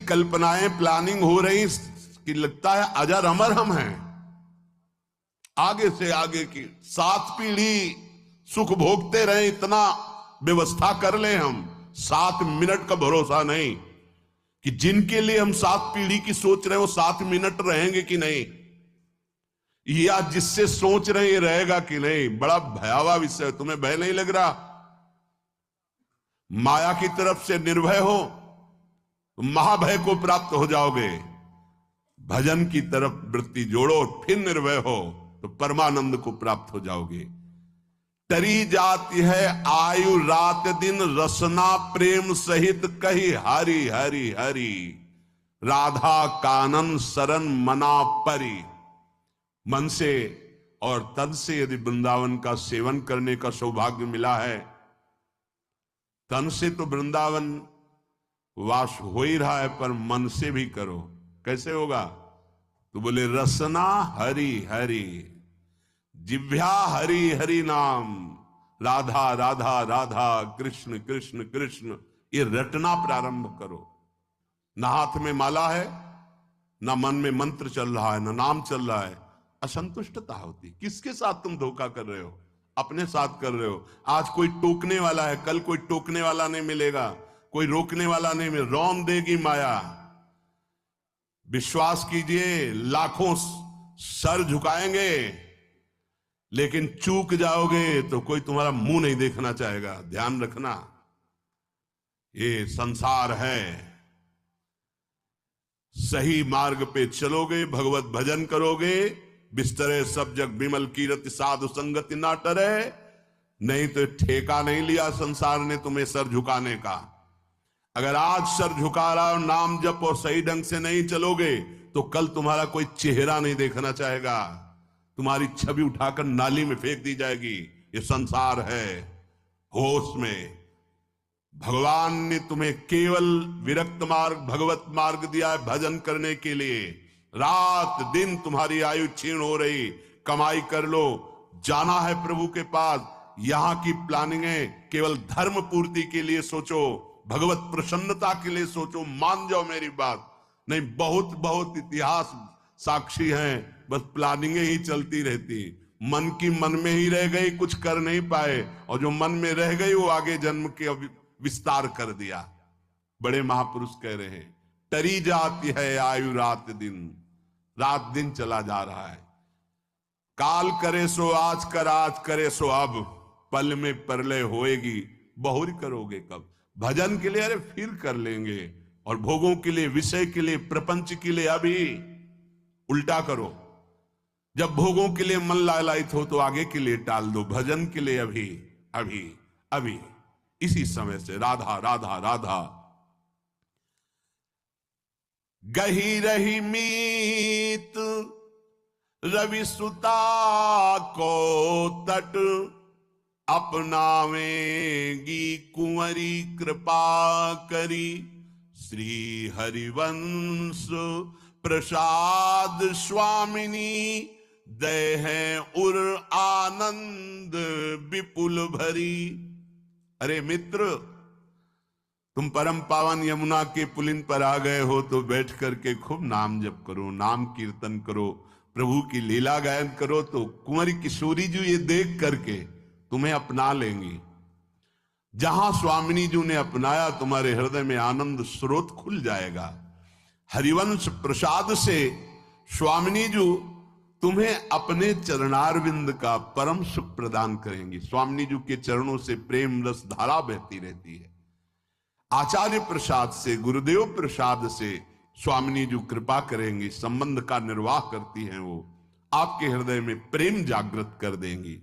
कल्पनाएं प्लानिंग हो रही कि लगता है अजर अमर हम हैं। आगे से आगे की 7 पीढ़ी सुख भोगते रहे, इतना व्यवस्था कर ले हम। 7 मिनट का भरोसा नहीं कि जिनके लिए हम 7 पीढ़ी की सोच रहे हैं वो 7 मिनट रहेंगे कि नहीं, या जिससे सोच रहे हैं रहेगा कि नहीं। बड़ा भयावह विषय। तुम्हें भय नहीं लग रहा? माया की तरफ से निर्भय हो तो महाभय को प्राप्त हो जाओगे। भजन की तरफ वृत्ति जोड़ो, फिर निर्भय हो तो परमानंद को प्राप्त हो जाओगे। टरी जाती है आयु रात दिन, रसना प्रेम सहित कही हरि हरि हरि। राधा कानन शरण मना परी। मन से और तन से यदि वृंदावन का सेवन करने का सौभाग्य मिला है, तन से तो वृंदावन वास हो ही रहा है, पर मन से भी करो। कैसे होगा? तो बोले रसना हरि हरि, जिह्वा हरि हरि नाम, राधा राधा राधा, कृष्ण कृष्ण कृष्ण, ये रटना प्रारंभ करो। ना हाथ में माला है, ना मन में मंत्र चल रहा है, ना नाम चल रहा है, असंतुष्टता होती। किसके साथ तुम धोखा कर रहे हो? अपने साथ कर रहे हो। आज कोई टोकने वाला है, कल कोई टोकने वाला नहीं मिलेगा, कोई रोकने वाला नहीं मिलेगा। रौन देगी माया। विश्वास कीजिए, लाखों सर झुकाएंगे, लेकिन चूक जाओगे तो कोई तुम्हारा मुंह नहीं देखना चाहेगा। ध्यान रखना, ये संसार है। सही मार्ग पे चलोगे, भगवत भजन करोगे, बिस्तरे सब जग विमल कीरति, साधु संगति ना टरे। नहीं तो ठेका नहीं लिया संसार ने तुम्हें सर झुकाने का। अगर आज सर झुका रहा हो, नाम जप और सही ढंग से नहीं चलोगे तो कल तुम्हारा कोई चेहरा नहीं देखना चाहेगा। तुम्हारी छवि उठाकर नाली में फेंक दी जाएगी। ये संसार है। होश में। भगवान ने तुम्हें केवल विरक्त मार्ग, भगवत मार्ग दिया है भजन करने के लिए। रात दिन तुम्हारी आयु क्षीण हो रही, कमाई कर लो, जाना है प्रभु के पास। यहां की प्लानिंग है केवल धर्म पूर्ति के लिए सोचो, भगवत प्रसन्नता के लिए सोचो। मान जाओ मेरी बात। नहीं, बहुत बहुत इतिहास साक्षी हैं, बस प्लानिंगें ही चलती रहती। मन की मन में ही रह गई, कुछ कर नहीं पाए, और जो मन में रह गई वो आगे जन्म के विस्तार कर दिया। बड़े महापुरुष कह रहे हैं, टरी जाती है आयु रात दिन। रात दिन चला जा रहा है। काल करे सो आज कर, आज करे सो अब, पल में परलय होएगी, बहुरी करोगे कब। भजन के लिए अरे फिर कर लेंगे, और भोगों के लिए, विषय के लिए, प्रपंच के लिए अभी। उल्टा करो, जब भोगों के लिए मन लालायित हो तो आगे के लिए टाल दो, भजन के लिए अभी अभी अभी, इसी समय से। राधा राधा राधा। गही रही मीत रवि सुता को तट, अपनावेगी कुंवरी कृपा करी। श्री हरिवंश प्रसाद स्वामिनी, दय है उर आनंद विपुल भरी। अरे मित्र, तुम परम पावन यमुना के पुलिन पर आ गए हो तो बैठ करके खूब नाम जप करो, नाम कीर्तन करो, प्रभु की लीला गायन करो, तो कुंवरी किशोरी जी ये देख करके तुम्हें अपना लेंगी। जहां स्वामिनी जी ने अपनाया, तुम्हारे हृदय में आनंद स्रोत खुल जाएगा। हरिवंश प्रसाद से स्वामिनी जी तुम्हें अपने चरणारविंद का परम सुख प्रदान करेंगी। स्वामिनी जी के चरणों से प्रेम रस धारा बहती रहती है। आचार्य प्रसाद से, गुरुदेव प्रसाद से स्वामिनी जी कृपा करेंगी, संबंध का निर्वाह करती हैं वो, आपके हृदय में प्रेम जागृत कर देंगी।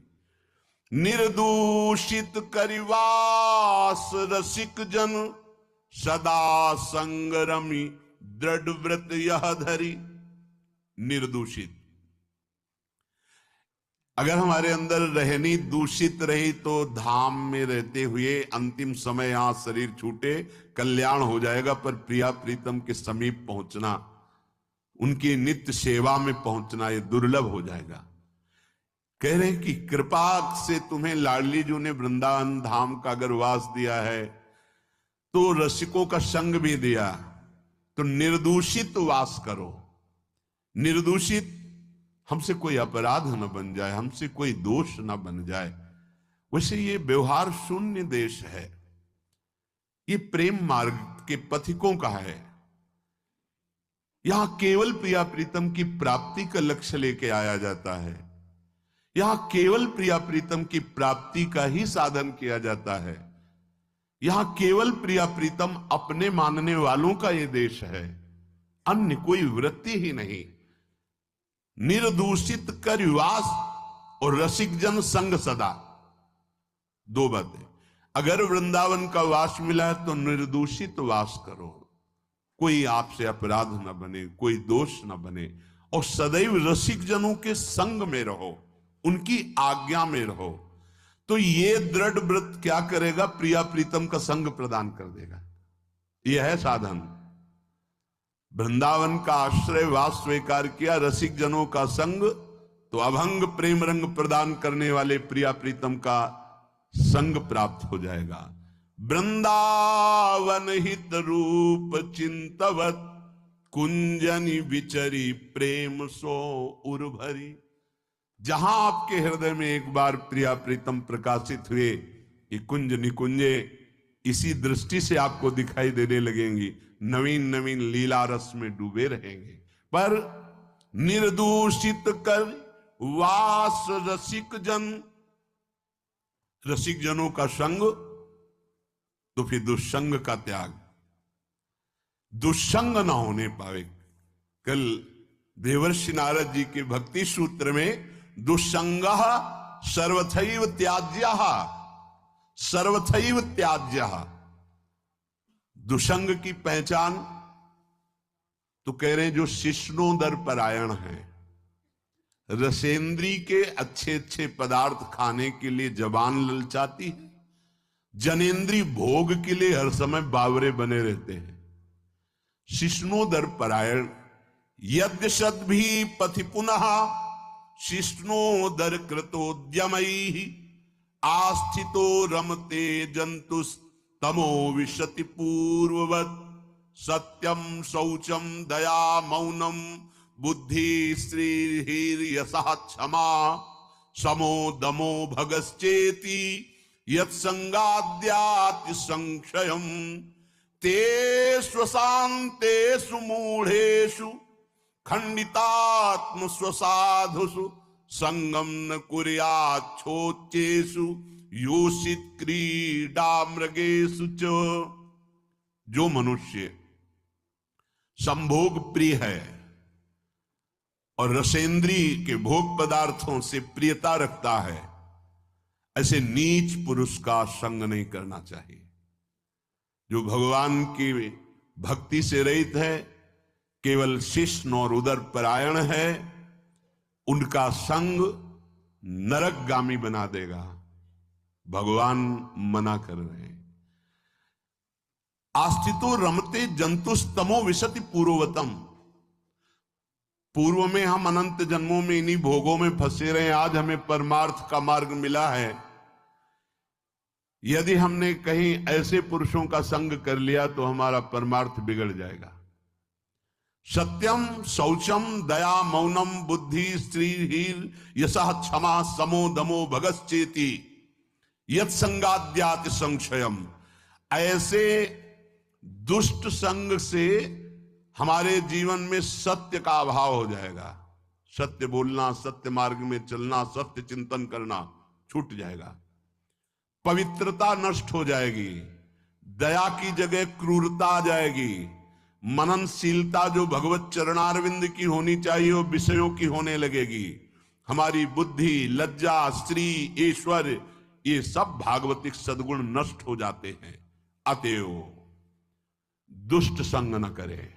निर्दूषित करिवास रसिक जन, सदा संगरमी दृढ़ व्रत यह धरी। निर्दूषित, अगर हमारे अंदर रहनी दूषित रही तो धाम में रहते हुए अंतिम समय यहां शरीर छूटे कल्याण हो जाएगा, पर प्रिया प्रीतम के समीप पहुंचना, उनकी नित्य सेवा में पहुंचना, ये दुर्लभ हो जाएगा। कह रहे हैं कि कृपा से तुम्हें लाडली जी ने वृंदावन धाम का अगर वास दिया है तो रसिकों का संग भी दिया, तो निर्दूषित वास करो। निर्दूषित, हमसे कोई अपराध न बन जाए, हमसे कोई दोष न बन जाए। वैसे ये व्यवहार शून्य देश है, ये प्रेम मार्ग के पथिकों का है। यहां केवल प्रिया प्रीतम की प्राप्ति का लक्ष्य लेके आया जाता है, यहां केवल प्रिया प्रीतम की प्राप्ति का ही साधन किया जाता है, यहां केवल प्रिया प्रीतम अपने मानने वालों का ये देश है, अन्य कोई वृत्ति ही नहीं। निर्दूषित कर वास और रसिक जन संग सदा, दो बातें। अगर वृंदावन का वास मिला है तो निर्दूषित वास करो, कोई आपसे अपराध न बने, कोई दोष न बने, और सदैव रसिक जनों के संग में रहो, उनकी आज्ञा में रहो। तो ये दृढ़ व्रत क्या करेगा? प्रिया प्रीतम का संग प्रदान कर देगा। यह है साधन। वृंदावन का आश्रय वास स्वीकार किया, रसिक जनों का संग, तो अभंग प्रेम रंग प्रदान करने वाले प्रिया प्रीतम का संग प्राप्त हो जाएगा। वृंदावन हित रूप चिंतवत कुंजनि विचरी प्रेम सो उर्भरी। जहां आपके हृदय में एक बार प्रिया प्रीतम प्रकाशित हुए, ये कुंज निकुंजे इसी दृष्टि से आपको दिखाई देने लगेंगी, नवीन नवीन लीला रस में डूबे रहेंगे। पर निर्दूषित कर वास रसिक जन, रसिक जनों का संग, तो फिर दुष्संग का त्याग। दुष्संग ना होने पावे। कल देवर्षि नारद जी के भक्ति सूत्र में दुष्संगः सर्वथैव त्याज्यः, सर्वथैव त्याज्यः। दुष्संग की पहचान तो कह रहे हैं जो शिष्णोदर परायण है, रसेंद्री के अच्छे अच्छे पदार्थ खाने के लिए जबान ललचाती है, जनेन्द्री भोग के लिए हर समय बावरे बने रहते हैं। शिष्णोदर परायण यद्यशद भी पथि पुनः शिष्णोदर कृतोद्यमैः आस्थितो रमते जंतुस्तमो विशति पूर्ववत् सत्यम शौचम दया मौनम बुद्धि श्रीर्यसः क्षमा समो दमो भगश्चेति यत्संगाद्याति संक्षयम तेषु शान्तेषु मूढ़ेषु खंडितात्म स्वसाधुषु संगम न कुर्याच्छोच्चेषु योषित क्रीडा मृगेषु च। जो मनुष्य संभोग प्रिय है और रसेंद्री के भोग पदार्थों से प्रियता रखता है, ऐसे नीच पुरुष का संग नहीं करना चाहिए। जो भगवान की भक्ति से रहित है, केवल शिष्ण और उदर परायण है, उनका संग नरकगामी बना देगा। भगवान मना कर रहे हैं। आस्थितो रमते जंतुस्तमो विशति पूर्ववतम। पूर्व में हम अनंत जन्मों में इन्हीं भोगों में फंसे रहे, आज हमें परमार्थ का मार्ग मिला है। यदि हमने कहीं ऐसे पुरुषों का संग कर लिया तो हमारा परमार्थ बिगड़ जाएगा। सत्यम शौचम दया मौनम बुद्धि स्त्रीहीर यशः क्षमा समो दमो भगश्चेति यत्संगाद्याति संक्षयम। ऐसे दुष्ट संग से हमारे जीवन में सत्य का अभाव हो जाएगा। सत्य बोलना, सत्य मार्ग में चलना, सत्य चिंतन करना छूट जाएगा। पवित्रता नष्ट हो जाएगी, दया की जगह क्रूरता आ जाएगी, मननशीलता जो भगवत चरणारविंद की होनी चाहिए वो विषयों की होने लगेगी। हमारी बुद्धि, लज्जा, स्त्री, ईश्वर, ये सब भागवतिक सद्गुण नष्ट हो जाते हैं। अतएव दुष्ट संग न करे।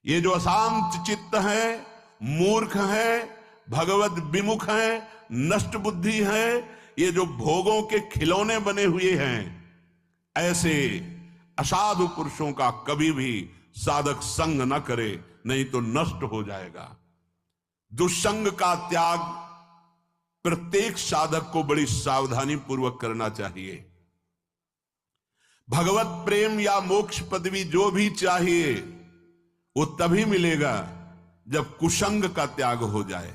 ये जो अशांत चित्त है, मूर्ख है, भगवत विमुख है, नष्ट बुद्धि है, ये जो भोगों के खिलौने बने हुए हैं, ऐसे असाधु पुरुषों का कभी भी साधक संग न करे, नहीं तो नष्ट हो जाएगा। दुष्संग का त्याग प्रत्येक साधक को बड़ी सावधानी पूर्वक करना चाहिए। भगवत प्रेम या मोक्ष पदवी जो भी चाहिए, वो तभी मिलेगा जब कुसंग का त्याग हो जाए।